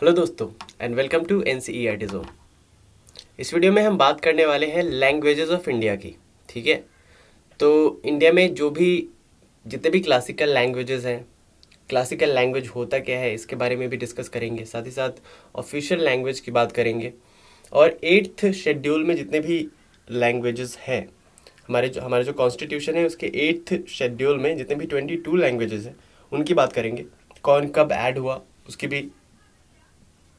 Hello दोस्तों and welcome to NCERT zone. इस वीडियो में हम बात करने वाले हैं लैंग्वेजेस ऑफ इंडिया की। ठीक है, तो इंडिया में जो भी जितने भी क्लासिकल लैंग्वेजेस हैं, क्लासिकल लैंग्वेज होता क्या है इसके बारे में भी डिस्कस करेंगे। साथ ही साथ ऑफिशियल लैंग्वेज की बात करेंगे और 8th शेड्यूल में जितने भी लैंग्वेजेस हैं, हमारे जो कॉन्स्टिट्यूशन है उसके 8th शेड्यूल में जितने भी 22 लैंग्वेजेस हैं उनकी बात करेंगे। कौन कब ऐड हुआ उसकी भी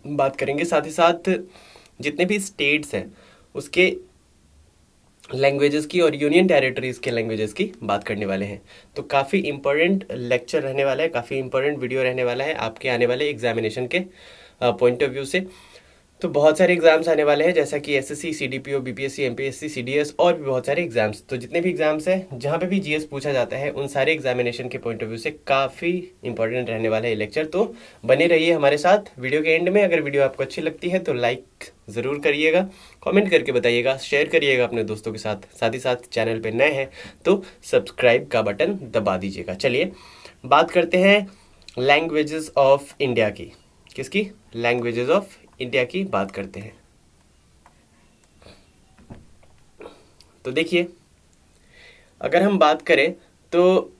बात करेंगे। साथ ही साथ जितने भी स्टेट्स हैं उसके लैंग्वेजेस की और यूनियन टेरिटरीज के लैंग्वेजेस की बात करने वाले हैं। तो काफ़ी इंपॉर्टेंट लेक्चर रहने वाला है, काफ़ी इंपॉर्टेंट वीडियो रहने वाला है आपके आने वाले एग्जामिनेशन के पॉइंट ऑफ व्यू से। तो बहुत सारे एग्जाम्स आने वाले हैं, जैसा कि SSC, CDPO, BPSC, MPSC, CDS और भी बहुत सारे एग्जाम्स। तो जितने भी एग्जाम्स हैं जहाँ पे भी GS पूछा जाता है उन सारे एग्जामिनेशन के पॉइंट ऑफ व्यू से काफ़ी इंपॉर्टेंट रहने वाला है ये लेक्चर। तो बने रहिए हमारे साथ वीडियो के एंड में। अगर वीडियो आपको अच्छी लगती है तो लाइक ज़रूर करिएगा, कमेंट करके बताइएगा, शेयर करिएगा अपने दोस्तों के साथ। साथ ही साथ चैनल पर नए हैं तो सब्सक्राइब का बटन दबा दीजिएगा। चलिए बात करते हैं लैंग्वेजेस ऑफ इंडिया की। किसकी? लैंग्वेजेस ऑफ इंडिया की बात करते हैं। तो देखिए, अगर हम बात करें तो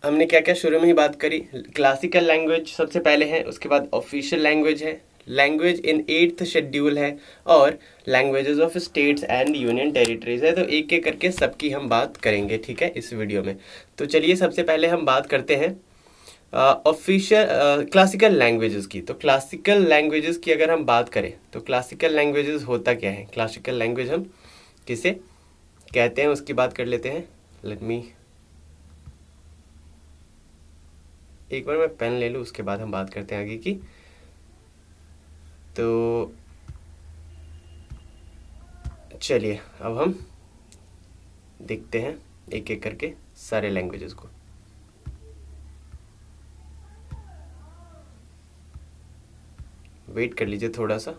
हमने क्या क्या शुरू में ही बात करी। क्लासिकल लैंग्वेज सबसे पहले है, उसके बाद ऑफिशियल लैंग्वेज है, लैंग्वेज इन 8th शेड्यूल है और languages of states and union territories है। तो एक एक करके सबकी हम बात करेंगे, ठीक है, इस वीडियो में। तो चलिए सबसे पहले हम बात करते हैं ऑफिशियल क्लासिकल लैंग्वेजेस की। तो क्लासिकल लैंग्वेजेस की अगर हम बात करें तो क्लासिकल लैंग्वेजेस होता क्या है, क्लासिकल लैंग्वेज हम किसे कहते हैं उसकी बात कर लेते हैं। लेट मी एक बार मैं पेन ले लूँ, उसके बाद हम बात करते हैं आगे की। तो चलिए अब हम देखते हैं एक एक करके सारे लैंग्वेजेस को। वेट कर लीजिए थोड़ा सा।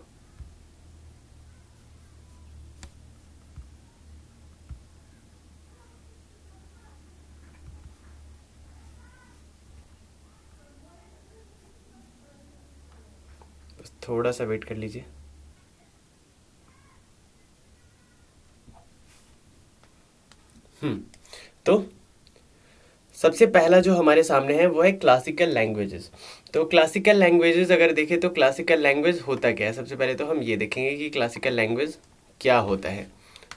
बस थोड़ा सा वेट कर लीजिए। तो सबसे पहला जो हमारे सामने है वो है क्लासिकल लैंग्वेजेस। तो क्लासिकल लैंग्वेजेस अगर देखें तो क्लासिकल लैंग्वेज होता क्या है, सबसे पहले तो हम ये देखेंगे कि क्लासिकल लैंग्वेज क्या होता है।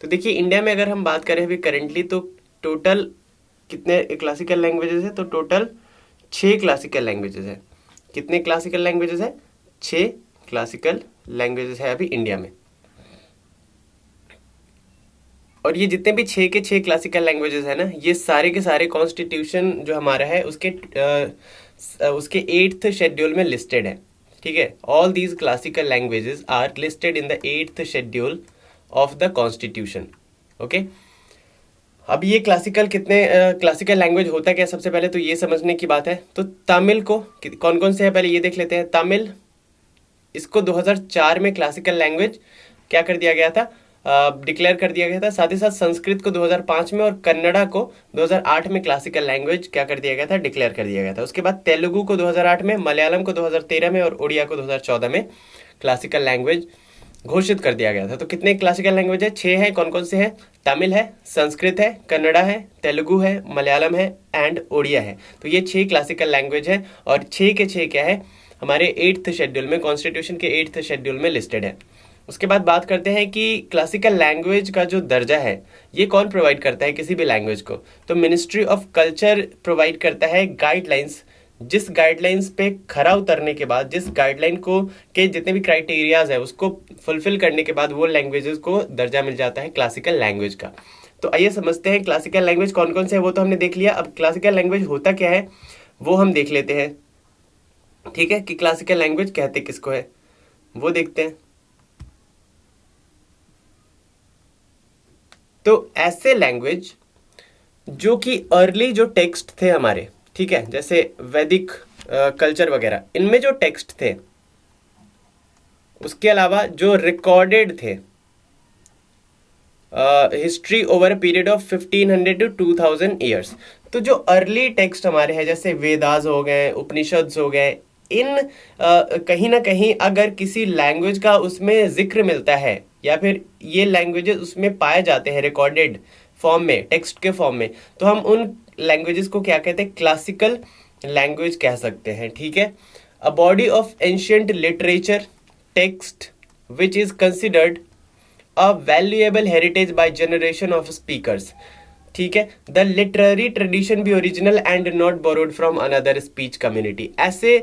तो देखिए, इंडिया में अगर हम बात करें अभी करेंटली तो टोटल कितने क्लासिकल लैंग्वेजेस है, तो टोटल 6 क्लासिकल लैंग्वेजेस है। कितने क्लासिकल लैंग्वेजेस है? 6 क्लासिकल लैंग्वेजेस है अभी इंडिया में। और ये जितने भी 6 के 6 क्लासिकल लैंग्वेजेस है ना, ये सारे के सारे कॉन्स्टिट्यूशन जो हमारा है उसके 8th शेड्यूल में लिस्टेड है। ठीक है, all these classical languages are listed in the 8th schedule of the constitution. Okay, अब ये क्लासिकल लैंग्वेज होता क्या, सबसे पहले तो ये समझने की बात है। तो तमिल को कौन कौन से है पहले ये देख लेते हैं। तमिल, इसको 2004 में क्लासिकल लैंग्वेज क्या कर दिया गया था, डिक्लेयर कर दिया गया था। साथ ही साथ संस्कृत को 2005 में और कन्नड़ा को 2008 में क्लासिकल लैंग्वेज क्या कर दिया गया था, डिक्लेयर कर दिया गया था। उसके बाद तेलुगु को 2008 में, मलयालम को 2013 में और उड़िया को 2014 में क्लासिकल लैंग्वेज घोषित कर दिया गया था। तो कितने क्लासिकल लैंग्वेज है? 6 है। कौन कौन से हैं? तमिल है, संस्कृत है, कन्नड़ा है, तेलुगु है, मलयालम है एंड उड़िया है। तो ये 6 क्लासिकल लैंग्वेज है और 6 के 6 क्या है, हमारे 8th शेड्यूल में, कॉन्स्टिट्यूशन के 8th शेड्यूल में लिस्टेड है। उसके बाद बात करते हैं कि क्लासिकल लैंग्वेज का जो दर्जा है ये कौन प्रोवाइड करता है किसी भी लैंग्वेज को। तो मिनिस्ट्री ऑफ कल्चर प्रोवाइड करता है गाइडलाइंस। जिस गाइडलाइंस पे खरा उतरने के बाद, जिस गाइडलाइन को के जितने भी क्राइटेरियाज है उसको फुलफिल करने के बाद वो लैंग्वेजेस को दर्जा मिल जाता है क्लासिकल लैंग्वेज का। तो आइए समझते हैं क्लासिकल लैंग्वेज कौन कौन से है, वो तो हमने देख लिया। अब क्लासिकल लैंग्वेज होता क्या है वो हम देख लेते हैं। ठीक है, कि क्लासिकल लैंग्वेज कहते किसको है वो देखते हैं। तो ऐसे लैंग्वेज जो कि अर्ली जो टेक्स्ट थे हमारे, ठीक है, जैसे वैदिक कल्चर वगैरह, इनमें जो टेक्स्ट थे, उसके अलावा जो रिकॉर्डेड थे history over a period of 1500 to 2000 years. तो जो अर्ली टेक्स्ट हमारे हैं जैसे वेदास हो गए, उपनिषद्स हो गए, कहीं ना कहीं अगर किसी लैंग्वेज का उसमें जिक्र मिलता है या फिर ये लैंग्वेजेस उसमें पाए जाते हैं रिकॉर्डेड फॉर्म में, टेक्स्ट के फॉर्म में, तो हम उन लैंग्वेजेस को क्या कहते हैं, क्लासिकल लैंग्वेज कह सकते हैं। ठीक है। A body of ancient literature text which is considered a valuable heritage by generation of speakers. ठीक है। द लिटरेरी ट्रेडिशन भी original and not borrowed from another speech community. ऐसे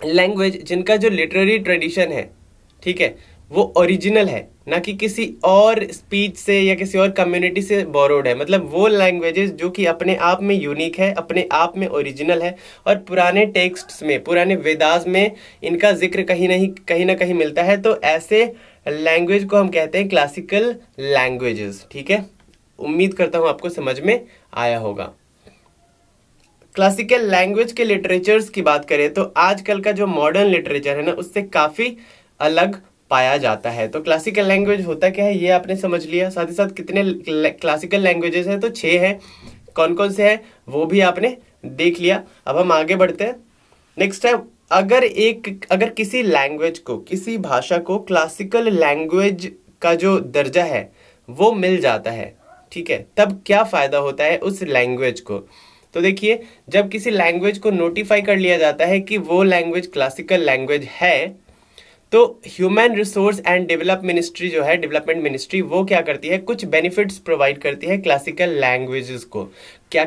लैंग्वेज जिनका जो लिटरेरी ट्रेडिशन है, ठीक है, वो ओरिजिनल है, ना कि किसी और स्पीच से या किसी और कम्युनिटी से बोरोड है। मतलब वो लैंग्वेजेस जो कि अपने आप में यूनिक है, अपने आप में ओरिजिनल है, और पुराने टेक्स्ट्स में, पुराने वेदास में इनका जिक्र कहीं ना कहीं मिलता है। तो ऐसे लैंग्वेज को हम कहते हैं क्लासिकल लैंग्वेजेस। ठीक है। उम्मीद करता हूं आपको समझ में आया होगा। क्लासिकल लैंग्वेज के लिटरेचर्स की बात करें तो आजकल का जो मॉडर्न लिटरेचर है ना, उससे काफी अलग पाया जाता है। तो क्लासिकल लैंग्वेज होता क्या है ये आपने समझ लिया। साथ ही साथ कितने क्लासिकल लैंग्वेजेस हैं, तो 6 हैं। कौन कौन से हैं वो भी आपने देख लिया। अब हम आगे बढ़ते हैं। नेक्स्ट है, अगर किसी लैंग्वेज को, किसी भाषा को क्लासिकल लैंग्वेज का जो दर्जा है वो मिल जाता है, ठीक है, तब क्या फायदा होता है उस लैंग्वेज को। तो देखिए, जब किसी लैंग्वेज को नोटिफाई कर लिया जाता है कि वो लैंग्वेज क्लासिकल लैंग्वेज है, तो human resource and develop ministry जो है, डेवलपमेंट मिनिस्ट्री, वो क्या करती है, कुछ बेनिफिट्स प्रोवाइड करती है क्लासिकल लैंग्वेजेस को। क्या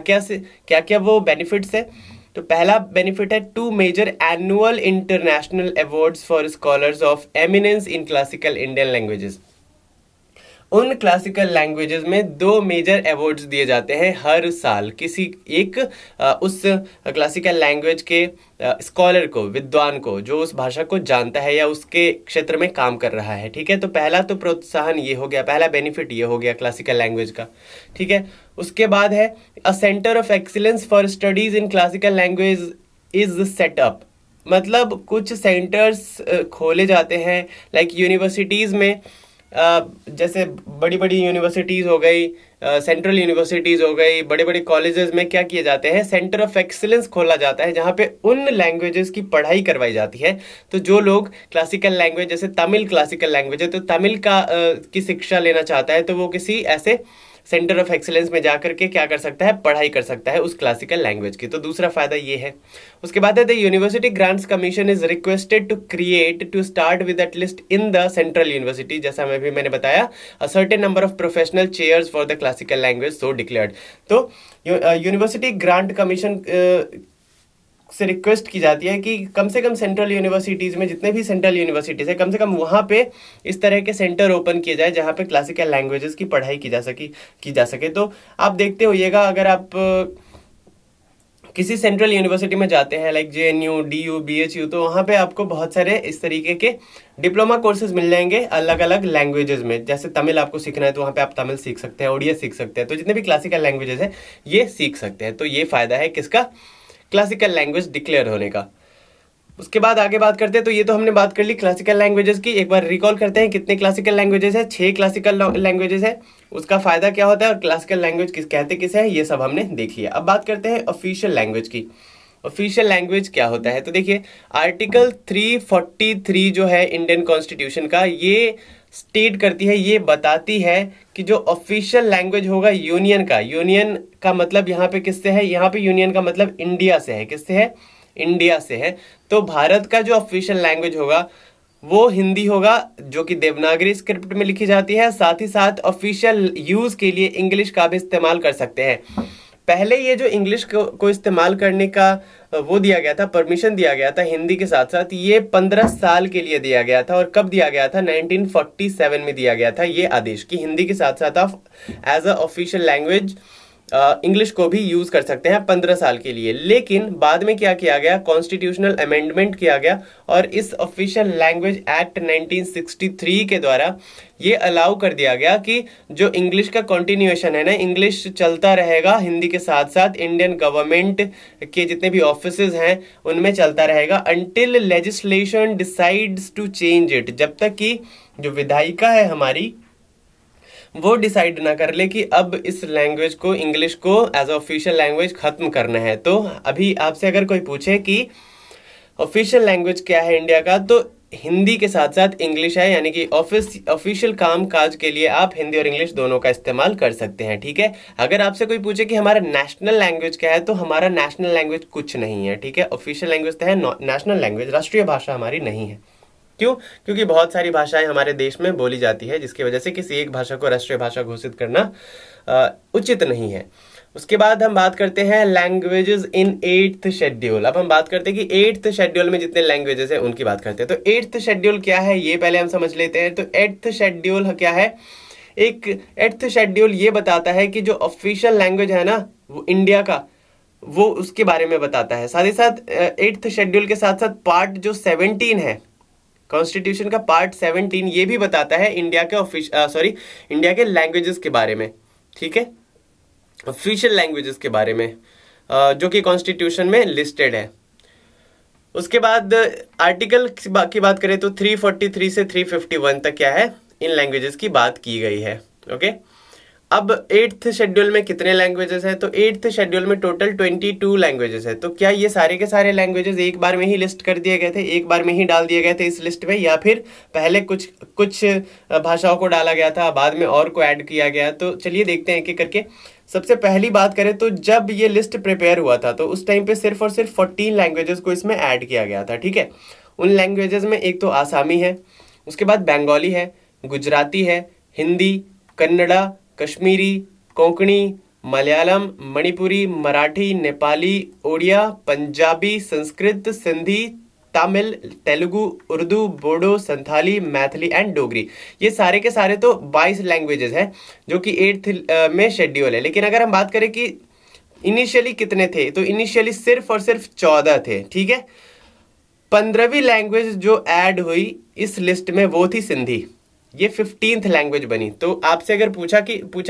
क्या वो बेनिफिट्स है। तो पहला बेनिफिट है 2 major annual international awards for scholars of eminence in classical Indian languages. उन क्लासिकल लैंग्वेजेस में 2 मेजर अवार्ड्स दिए जाते हैं हर साल किसी एक उस क्लासिकल लैंग्वेज के स्कॉलर को, विद्वान को, जो उस भाषा को जानता है या उसके क्षेत्र में काम कर रहा है। ठीक है। तो पहला तो प्रोत्साहन ये हो गया, पहला बेनिफिट ये हो गया क्लासिकल लैंग्वेज का। ठीक है। उसके बाद है अ centre of excellence for studies in classical language is setup. मतलब कुछ सेंटर्स खोले जाते हैं, लाइक यूनिवर्सिटीज में, जैसे बड़ी बड़ी यूनिवर्सिटीज़ हो गई, सेंट्रल यूनिवर्सिटीज़ हो गई, बड़े बड़े कॉलेजेस में क्या किए जाते हैं, सेंटर ऑफ एक्सीलेंस खोला जाता है जहाँ पे उन लैंग्वेजेस की पढ़ाई करवाई जाती है। तो जो लोग क्लासिकल लैंग्वेज, जैसे तमिल क्लासिकल लैंग्वेज है, तो तमिल की शिक्षा लेना चाहता है, तो वो किसी ऐसे सेंटर ऑफ एक्सीलेंस में जाकर के क्या कर सकता है, पढ़ाई कर सकता है उस क्लासिकल लैंग्वेज की। तो दूसरा फायदा ये है। उसके बाद है the university grants commission is requested to start with at least in the central university, जैसा मैंने बताया, a certain number of professional chairs for the classical language so declared. तो यूनिवर्सिटी ग्रांट कमीशन से रिक्वेस्ट की जाती है कि कम से कम सेंट्रल यूनिवर्सिटीज़ में, जितने भी सेंट्रल यूनिवर्सिटीज़ है, कम से कम वहाँ पे इस तरह के सेंटर ओपन किए जाए जहाँ पे क्लासिकल लैंग्वेजेस की पढ़ाई की जा सके। तो आप देखते होइएगा, अगर आप किसी सेंट्रल यूनिवर्सिटी में जाते हैं, लाइक JNU, DU, BHU, तो वहाँ पे आपको बहुत सारे इस तरीके के डिप्लोमा कोर्सेज मिल जाएंगे अलग अलग लैंग्वेजेस में। जैसे तमिल आपको सीखना है तो वहाँ पे आप तमिल सीख सकते हैं, ओडिया सीख सकते हैं। तो जितने भी क्लासिकल लैंग्वेजेस हैं ये सीख सकते हैं। तो ये फायदा है किसका, क्लासिकल लैंग्वेज डिक्लेयर होने का। उसके बाद आगे बात करते हैं। तो ये तो हमने बात कर ली क्लासिकल लैंग्वेजेस की। एक बार रिकॉल करते हैं कितने क्लासिकल लैंग्वेजेस है। 6 क्लासिकल लैंग्वेजेस है। उसका फायदा क्या होता है और क्लासिकल लैंग्वेज कहते किसे हैं, ये सब हमने देख लिया। अब बात करते हैं ऑफिशियल लैंग्वेज की। ऑफिशियल लैंग्वेज क्या होता है, तो देखिए आर्टिकल 343 जो है इंडियन कॉन्स्टिट्यूशन का, ये स्टेट करती है, ये बताती है कि जो ऑफिशियल लैंग्वेज होगा यूनियन का मतलब यहाँ पे किससे है, यहाँ पे यूनियन का मतलब इंडिया से है। किससे है, इंडिया से है। तो भारत का जो ऑफिशियल लैंग्वेज होगा वो हिंदी होगा, जो कि देवनागरी स्क्रिप्ट में लिखी जाती है। साथ ही साथ ऑफिशियल यूज के लिए इंग्लिश का भी इस्तेमाल कर सकते हैं। पहले ये जो इंग्लिश को इस्तेमाल करने का वो दिया गया था, परमिशन दिया गया था हिंदी के साथ साथ, ये 15 साल के लिए दिया गया था। और कब दिया गया था, 1947 में दिया गया था ये आदेश कि हिंदी के साथ साथ आप as a official language English को भी यूज कर सकते हैं 15 साल के लिए। लेकिन बाद में क्या किया गया, कॉन्स्टिट्यूशनल अमेंडमेंट किया गया और इस ऑफिशियल लैंग्वेज एक्ट 1963 के द्वारा ये अलाउ कर दिया गया कि जो इंग्लिश का कंटिन्यूएशन है ना, इंग्लिश चलता रहेगा हिंदी के साथ साथ, इंडियन गवर्नमेंट के जितने भी ऑफिसेज हैं उनमें चलता रहेगा, until legislation decides to change it, जब तक कि जो विधायिका है हमारी वो डिसाइड ना कर ले कि अब इस लैंग्वेज को, इंग्लिश को एज ऑफिशियल लैंग्वेज खत्म करना है। तो अभी आपसे अगर कोई पूछे कि ऑफिशियल लैंग्वेज क्या है इंडिया का, तो हिंदी के साथ साथ इंग्लिश है, यानी कि ऑफिशियल काम काज के लिए आप हिंदी और इंग्लिश दोनों का इस्तेमाल कर सकते हैं, ठीक है। अगर आपसे कोई पूछे कि हमारा नेशनल लैंग्वेज क्या है, तो हमारा नेशनल लैंग्वेज कुछ नहीं है, ठीक है। ऑफिशियल लैंग्वेज तो है, नेशनल लैंग्वेज राष्ट्रीय भाषा हमारी नहीं है। क्यों? क्योंकि बहुत सारी भाषाएं हमारे देश में बोली जाती है, जिसकी वजह से किसी एक भाषा को राष्ट्रीय भाषा घोषित करना उचित नहीं है। उसके बाद हम बात करते हैं लैंग्वेजेस इन 8th शेड्यूल। अब हम बात करते हैं कि 8th शेड्यूल में जितने लैंग्वेजेस हैं उनकी बात करते हैं। तो 8th शेड्यूल क्या है ये पहले हम समझ लेते हैं। तो 8th शेड्यूल क्या है? एक 8th शेड्यूल ये बताता है कि जो ऑफिशियल लैंग्वेज है ना वो इंडिया का, वो उसके बारे में बताता है। साथ ही साथ 8th शेड्यूल के साथ साथ पार्ट जो 17 है कॉन्स्टिट्यूशन का, पार्ट 17 ये भी बताता है इंडिया के इंडिया के लैंग्वेजेस के बारे में, ठीक है, ऑफिशियल लैंग्वेजेस के बारे में, जो कि कॉन्स्टिट्यूशन में लिस्टेड है। उसके बाद आर्टिकल की बात करें तो 343 से 351 तक क्या है, इन लैंग्वेजेस की बात की गई है। ओके, अब 8th शेड्यूल में कितने लैंग्वेजेस हैं? तो 8th शेड्यूल में टोटल 22 लैंग्वेजेस है। तो क्या ये सारे के सारे लैंग्वेजेस एक बार में ही लिस्ट कर दिए गए थे, एक बार में ही डाल दिए गए थे इस लिस्ट में, या फिर पहले कुछ कुछ भाषाओं को डाला गया था, बाद में और को ऐड किया गया? तो चलिए देखते हैं एक एक करके। सबसे पहली बात करें तो जब ये लिस्ट प्रिपेयर हुआ था तो उस टाइम पे सिर्फ और सिर्फ 14 लैंग्वेजेस को इसमें ऐड किया गया था, ठीक है। उन लैंग्वेजेस में एक तो आसामी है, उसके बाद बंगाली है, गुजराती है, हिंदी, कन्नड़ा, कश्मीरी, कोंकणी, मलयालम, मणिपुरी, मराठी, नेपाली, ओडिया, पंजाबी, संस्कृत, सिंधी, तमिल, तेलुगु, उर्दू, बोडो, संथाली, मैथिली एंड डोगरी। ये सारे के सारे तो 22 लैंग्वेजेस हैं जो कि 8th में शेड्यूल है। लेकिन अगर हम बात करें कि इनिशियली कितने थे, तो इनिशियली सिर्फ और सिर्फ 14 थे, ठीक है। 15वीं लैंग्वेज जो ऐड हुई इस लिस्ट में वो थी सिंधी, ये 15th लैंग्वेज बनी। तो आपसे अगर पूछा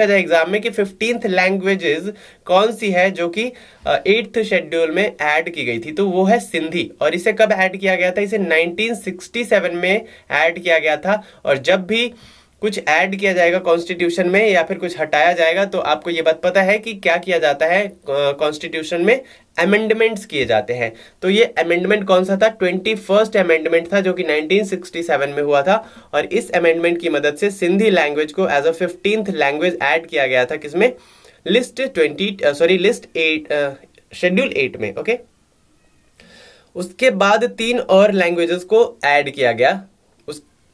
जाए एग्जाम में कि 15th लैंग्वेजेस कौन सी है जो कि 8th शेड्यूल में ऐड की गई थी, तो वो है सिंधी। और इसे कब ऐड किया गया था? इसे 1967 में ऐड किया गया था। और जब भी कुछ ऐड किया जाएगा कॉन्स्टिट्यूशन में या फिर कुछ हटाया जाएगा, तो आपको ये बात पता है कि क्या किया जाता है कॉन्स्टिट्यूशन में, अमेंडमेंट्स किए जाते हैं। तो ये अमेंडमेंट कौन सा था? 21st अमेंडमेंट था जो कि 1967 में हुआ था। और इस अमेंडमेंट की मदद से सिंधी लैंग्वेज को as a 15th language add किया गया था। किसमें? लिस्ट 8 शेड्यूल 8 में। ओके, उसके बाद 3 और लैंग्वेजेस को ऐड किया गया।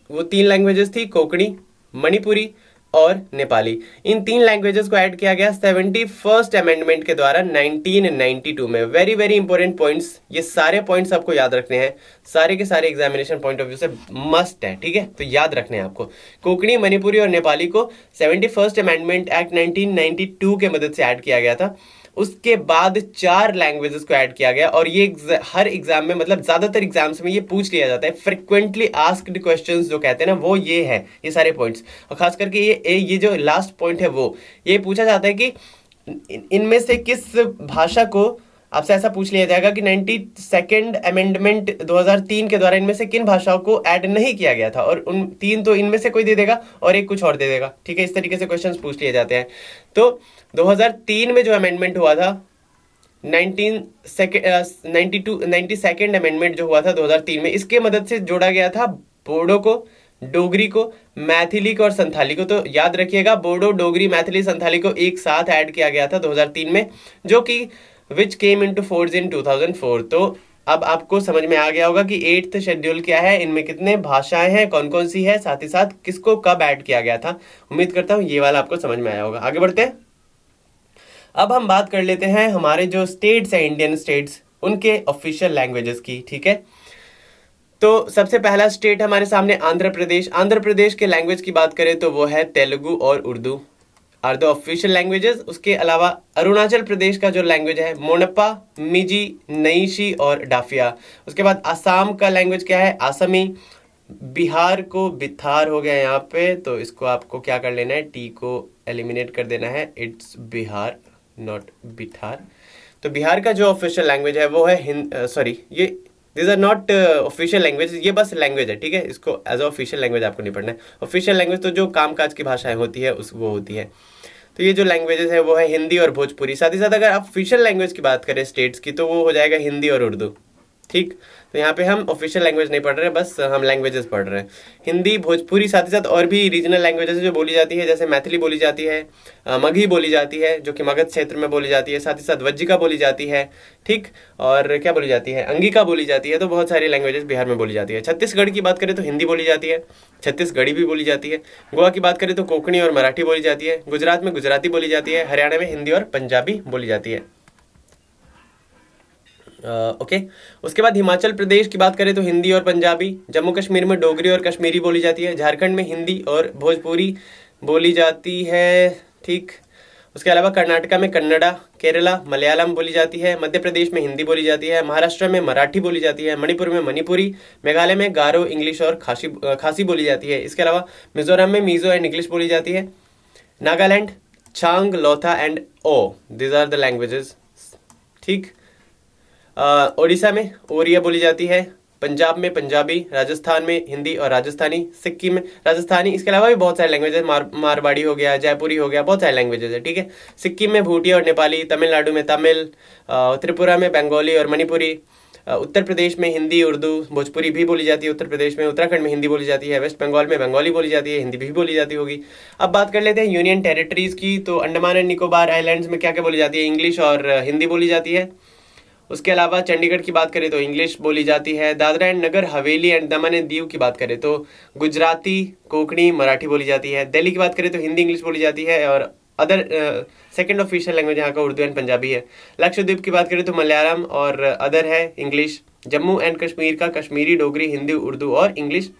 वो 3 लैंग्वेजेस थी कोंकणी, मणिपुरी और नेपाली। इन 3 लैंग्वेजेस को ऐड किया गया 71st अमेंडमेंट के द्वारा 1992 में। वेरी वेरी इंपॉर्टेंट पॉइंट्स, ये सारे पॉइंट्स आपको याद रखने हैं, सारे के सारे एग्जामिनेशन पॉइंट ऑफ व्यू से मस्ट है, ठीक है। तो याद रखने हैं आपको। कोंकणी, मणिपुरी और नेपाली को 71st अमेंडमेंट एक्ट 1992 के मदद से ऐड किया गया था। उसके बाद 4 लैंग्वेजेस को ऐड किया गया। और ये हर एग्जाम में, मतलब ज्यादातर एग्जाम्स में ये पूछ लिया जाता है, फ्रिक्वेंटली आस्क्ड क्वेश्चंस जो कहते हैं ना, वो ये है, ये सारे पॉइंट्स। और खास करके ये जो लास्ट पॉइंट है वो ये पूछा जाता है कि इनमें से किस भाषा को, आपसे ऐसा पूछ लिया जाएगा कि 92nd अमेंडमेंट 2003 के द्वारा इनमें से किन भाषाओं को ऐड नहीं किया गया था। और उन 3 तो इनमें से कोई दे देगा और एक कुछ और दे देगा, ठीक है। इस तरीके से क्वेश्चंस पूछ लिए जाते हैं। तो 2003 में जो अमेंडमेंट हुआ था, 92nd अमेंडमेंट जो हुआ था 2003 में, इसके मदद से जोड़ा गया था बोडो को, डोगरी को, मैथिली को और संथाली को। तो याद रखिएगा, बोडो, डोगरी, मैथिली, संथाली को एक साथ ऐड किया गया था 2003 में, जो कि विच केम इनटू फोर्स इन 2004। तो अब आपको समझ में आ गया होगा कि 8th शेड्यूल क्या है, इनमें कितने भाषाएं हैं, कौन कौन सी है, साथ ही साथ किसको कब ऐड किया गया था। उम्मीद करता हूं ये वाला आपको समझ में आया होगा। आगे बढ़ते हैं। अब हम बात कर लेते हैं हमारे जो स्टेट्स हैं, इंडियन स्टेट्स, उनके ऑफिशियल लैंग्वेजेस की, ठीक है। तो सबसे पहला स्टेट हमारे सामने आंध्र प्रदेश। आंध्र प्रदेश के लैंग्वेज की बात करें तो वो है तेलुगु और Urdu are the official languages. उसके अलावा अरुणाचल प्रदेश का जो लैंग्वेज है मोनपा, मिजी, नईशी और डाफिया। उसके बाद आसाम का लैंग्वेज क्या है? आसामी। बिहार को बिथार हो गया यहाँ पे, तो इसको आपको क्या कर लेना है, टी को एलिमिनेट कर देना है, इट्स बिहार नॉट बिठार। तो बिहार का जो ऑफिशियल लैंग्वेज है वो है ये this are not official language, ये बस लैंग्वेज है, ठीक है। इसको एज ऑफिशियल लैंग्वेज आपको नहीं पढ़ना है। ऑफिशियल लैंग्वेज तो जो कामकाज की भाषाएं होती है वो होती है। तो ये जो लैंग्वेजेस है वो है हिंदी और भोजपुरी। साथ ही साथ अगर आप ऑफिशियल लैंग्वेज की बात करें स्टेट्स की, तो वो हो जाएगा हिंदी और उर्दू, ठीक। तो यहाँ पे हम ऑफिशियल लैंग्वेज नहीं पढ़ रहे, बस हम लैंग्वेजेस पढ़ रहे हैं। हिंदी, भोजपुरी, साथ ही साथ और भी रीजनल लैंग्वेजेस जो बोली जाती है, जैसे मैथिली बोली जाती है, मगही बोली जाती है जो कि मगध क्षेत्र में बोली जाती है, साथ ही साथ वज्जिका बोली जाती है, ठीक। और क्या बोली जाती है, अंगिका बोली जाती है। तो बहुत सारी लैंग्वेजेस बिहार में बोली जाती है। छत्तीसगढ़ की बात करें तो हिंदी बोली जाती है, छत्तीसगढ़ी भी बोली जाती है। गोवा की बात करें तो कोंकणी और मराठी बोली जाती है। गुजरात में गुजराती बोली जाती है। हरियाणा में हिंदी और पंजाबी बोली जाती है। ओके। उसके बाद हिमाचल प्रदेश की बात करें तो हिंदी और पंजाबी। जम्मू कश्मीर में डोगरी और कश्मीरी बोली जाती है। झारखंड में हिंदी और भोजपुरी बोली जाती है, ठीक। उसके अलावा कर्नाटका में कन्नड़ा, केरला मलयालम बोली जाती है। मध्य प्रदेश में हिंदी बोली जाती है। महाराष्ट्र में मराठी बोली जाती है। मणिपुर में मणिपुरी, मेघालय में गारो, इंग्लिश और खासी बोली जाती है। इसके अलावा मिजोरम में मिजो एंड इंग्लिश बोली जाती है। Nagaland Chang, Lotha and Ao, this are the languages, ठीक। ओडिशा में ओरिया बोली जाती है। पंजाब में पंजाबी, राजस्थान में हिंदी और राजस्थानी, सिक्किम में राजस्थानी। इसके अलावा भी बहुत सारे लैंग्वेजेस, मारवाड़ी हो गया, जयपुरी हो गया, बहुत सारे लैंग्वेजेस है, ठीक है। सिक्किम में भूटिया और नेपाली, तमिलनाडु में तमिल, त्रिपुरा में बंगाली और मणिपुरी, उत्तर प्रदेश में हिंदी, उर्दू, भोजपुरी भी बोली जाती है उत्तर प्रदेश में। उत्तराखंड में हिंदी बोली जाती है। वेस्ट बंगाल में बंगाली बोली जाती है, हिंदी भी बोली जाती होगी। अब बात कर लेते हैं यूनियन टेरिटरीज की। तो अंडमान एंड निकोबार आइलैंड्स में क्या क्या बोली जाती है, इंग्लिश और हिंदी बोली जाती है। उसके अलावा चंडीगढ़ की बात करें तो इंग्लिश बोली जाती है। Dadra and Nagar Haveli and Daman and Diu की बात करें तो गुजराती, कोंकणी, मराठी बोली जाती है। दिल्ली की बात करें तो हिंदी, इंग्लिश बोली जाती है। और अदर सेकंड ऑफिशियल लैंग्वेज यहाँ का उर्दू एंड पंजाबी है। लक्षद्वीप की बात करें तो मलयालम और अदर है इंग्लिश। जम्मू एंड कश्मीर का कश्मीरी, डोगरी, हिंदी, उर्दू और इंग्लिश।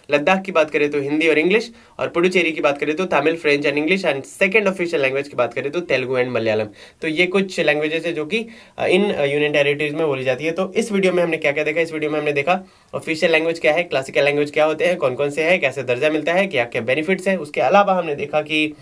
लद्दाख की बात करें तो हिंदी और इंग्लिश। और पुडुचेरी की बात करें तो Tamil, French and English. And second official language की बात करें तो तेलुगु एंड मलयालम। तो ये कुछ लैंग्वेजेस है जो कि इन यूनियन टेरिटरीज में बोली जाती है। तो इस वीडियो में हमने क्या क्या देखा, इस वीडियो में हमने देखा ऑफिशियल लैंग्वेज क्या है, क्लासिकल लैंग्वेज क्या होते हैं, कौन कौन से है, कैसे दर्जा मिलता है, क्या क्या बेनिफिट्स है। उसके अलावा हमने देखा कि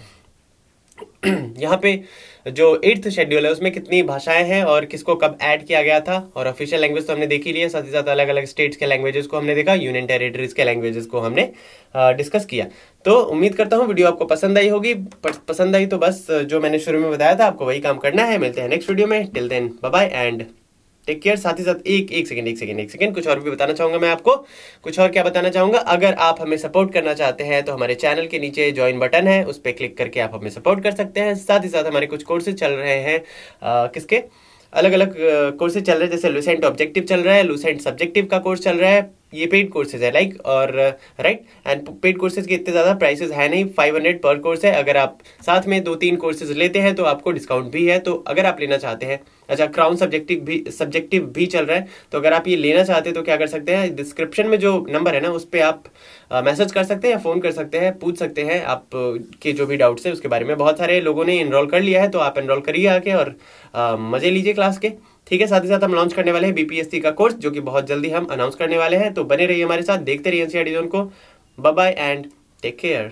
यहाँ पे जो 8th शेड्यूल है उसमें कितनी भाषाएं हैं और किसको कब ऐड किया गया था। और ऑफिशियल लैंग्वेज तो हमने देख ही लिया, साथ ही साथ अलग अलग स्टेट्स के लैंग्वेजेस को हमने देखा, यूनियन टेरिटरीज के लैंग्वेजेस को हमने डिस्कस किया। तो उम्मीद करता हूँ वीडियो आपको पसंद आई होगी। पसंद आई तो बस जो मैंने शुरू में बताया था आपको वही काम करना है। मिलते हैं नेक्स्ट वीडियो में। Till then bye bye and take care. साथ ही साथ एक सेकंड कुछ और भी बताना चाहूंगा मैं आपको। कुछ और क्या बताना चाहूंगा, अगर आप हमें सपोर्ट करना चाहते हैं तो हमारे चैनल के नीचे ज्वाइन बटन है, उस पर क्लिक करके आप हमें सपोर्ट कर सकते हैं। साथ ही साथ हमारे कुछ कोर्सेज चल रहे हैं, किसके अलग अलग कोर्सेज चल रहे हैं, जैसे लूसेंट ऑब्जेक्टिव चल रहा है, लूसेंट सब्जेक्टिव का कोर्स चल रहा है। ये पेड कोर्सेज है लाइक और राइट। एंड पेड कोर्सेज के इतने ज़्यादा प्राइसेस है नहीं, 500 पर कोर्स है। अगर आप साथ में 2-3 कोर्सेज लेते हैं तो आपको डिस्काउंट भी है। तो अगर आप लेना चाहते हैं, अच्छा क्राउन सब्जेक्टिव भी चल रहा है, तो अगर आप ये लेना चाहते हैं तो क्या कर सकते हैं, डिस्क्रिप्शन में जो नंबर है ना उस पर आप मैसेज कर सकते हैं या फ़ोन कर सकते हैं, पूछ सकते हैं आप के जो भी डाउट्स है उसके बारे में। बहुत सारे लोगों ने इनरोल कर लिया है, तो आप इनरोल करिए आके और मज़े लीजिए क्लास के, ठीक है। साथ ही साथ हम लॉन्च करने वाले हैं बीपीएससी का कोर्स, जो कि बहुत जल्दी हम अनाउंस करने वाले हैं। तो बने रहिए हमारे साथ, देखते रहिए एनसीईआरटी जोन को। Bye bye and take care.